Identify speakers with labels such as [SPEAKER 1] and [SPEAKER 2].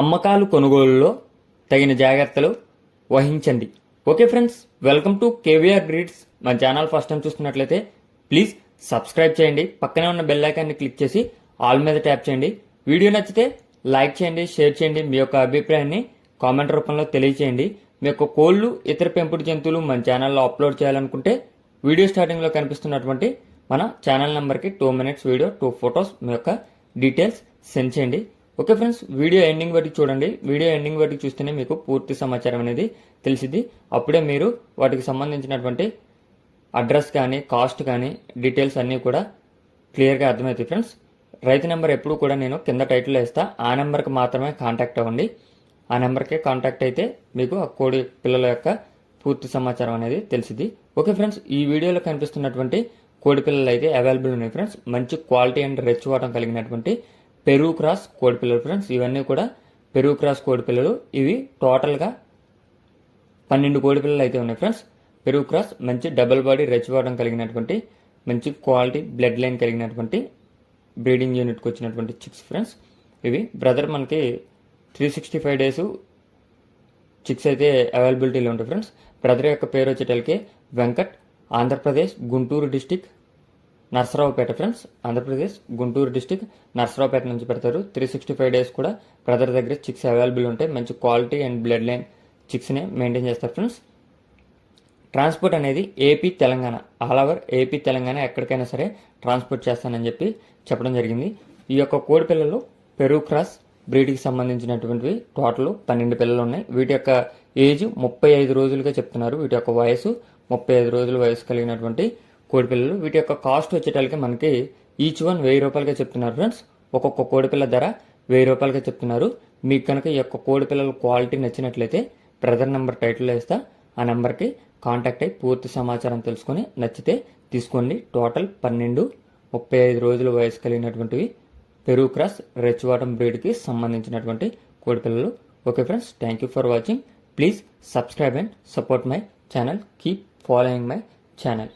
[SPEAKER 1] అమ్మకాలు కొనుగోలులో తగిన జాగ్రత్తలు వహించండి. Okay friends, welcome to KVR breeds. మన ఛానల్ ఫస్ట్ టైం చూస్తున్నట్లయితే ప్లీజ్ సబ్స్క్రైబ్ చేయండి. పక్కనే ఉన్న బెల్ ఐకాన్ని క్లిక్ చేసి ఆల్ మీద ట్యాప్ చేయండి. వీడియో నచ్చితే లైక్ చేయండి, షేర్ చేయండి. మీ యొక్క అభిప్రాయాన్ని కామెంట్ రూపంలో తెలియచేయండి. మీ యొక్క కోళ్ళు, ఇతర పెంపుడు జంతువులు మన ఛానల్లో అప్లోడ్ చేయాలనుకుంటే వీడియో స్టార్టింగ్లో కనిపిస్తున్నటువంటి మన ఛానల్ నెంబర్కి 2 minutes వీడియో, 2 photos మీ యొక్క డీటెయిల్స్ సెండ్ చేయండి. ఓకే ఫ్రెండ్స్, వీడియో ఎండింగ్ వరకు చూడండి. వీడియో ఎండింగ్ వరకు చూస్తేనే మీకు పూర్తి సమాచారం అనేది తెలిసింది. అప్పుడే మీరు వాటికి సంబంధించినటువంటి అడ్రస్ కానీ, కాస్ట్ కానీ, డీటెయిల్స్ అన్నీ కూడా క్లియర్గా అర్థమవుతాయి ఫ్రెండ్స్. రైతు నెంబర్ ఎప్పుడు కూడా నేను కింద టైటిల్లో ఇస్తా. ఆ నెంబర్కి మాత్రమే కాంటాక్ట్ అవ్వండి. ఆ నెంబర్కే కాంటాక్ట్ అయితే మీకు ఆ కోడి పిల్లల యొక్క పూర్తి సమాచారం అనేది తెలిసింది. ఓకే ఫ్రెండ్స్, ఈ వీడియోలో కనిపిస్తున్నటువంటి కోడి పిల్లలు అయితే అవైలబుల్ ఉన్నాయి ఫ్రెండ్స్. మంచి క్వాలిటీ అండ్ రెచ్చివాటం కలిగినటువంటి పెరుగు క్రాస్ కోడి పిల్లలు ఫ్రెండ్స్. ఇవన్నీ కూడా పెరుగు క్రాస్ కోడి పిల్లలు. ఇవి టోటల్గా 12 కోడి పిల్లలు అయితే ఉన్నాయి ఫ్రెండ్స్. పెరుగు క్రాస్ మంచి డబుల్ బాడీ రెచ్చివాటం కలిగినటువంటి మంచి క్వాలిటీ బ్లడ్ లైన్ కలిగినటువంటి బ్రీడింగ్ యూనిట్కి వచ్చినటువంటి చిక్స్ ఫ్రెండ్స్. ఇవి బ్రదర్ మనకి 365 days చిక్స్ అయితే అవైలబిలిటీలో ఉంటాయి ఫ్రెండ్స్. బ్రదర్ యొక్క పేరు వచ్చేటలకి Venkat, Andhra Pradesh Guntur district Narasaraopet friends. Andhra Pradesh Guntur district Narasaraopet నుంచి పెడతారు. 365 days కూడా బ్రదర్ దగ్గర చిక్స్ అవైలబుల్ ఉంటాయి. మంచి క్వాలిటీ అండ్ బ్లడ్ లైన్ చిక్స్ని మెయింటైన్ చేస్తారు ఫ్రెండ్స్. ట్రాన్స్పోర్ట్ అనేది AP Telangana, all over AP Telangana ఎక్కడికైనా సరే ట్రాన్స్పోర్ట్ చేస్తానని చెప్పడం జరిగింది. ఈ యొక్క కోడి పిల్లలు పెరుగు క్రాస్ బ్రీడ్కి సంబంధించినటువంటివి టోటల్ 12 పిల్లలు ఉన్నాయి. వీటి యొక్క ఏజ్ 35 రోజులుగా చెప్తున్నారు. వీటి యొక్క వయసు 35 రోజుల వయసు కలిగినటువంటి కోడి పిల్లలు. వీటి యొక్క కాస్ట్ వచ్చేటలకి మనకి ఈచ్ వన్ 1000 రూపాయలుగా చెప్తున్నారు ఫ్రెండ్స్. ఒక్కొక్క కోడి పిల్ల ధర 1000 రూపాయలుగా చెప్తున్నారు. మీకు కనుక ఈ యొక్క కోడి పిల్లల క్వాలిటీ నచ్చినట్లయితే బ్రదర్ నెంబర్ టైటిల్లో ఇస్తా. ఆ నెంబర్కి కాంటాక్ట్ అయ్యి పూర్తి సమాచారం తెలుసుకొని నచ్చితే తీసుకోండి. టోటల్ 12 35 రోజుల వయసు కలిగినటువంటివి పెరుగు క్రాస్ రెచ్చివాటం బ్రీడ్కి సంబంధించినటువంటి కోడి పిల్లలు. Okay friends, thank you for watching. Please subscribe and support my channel. Keep following my channel.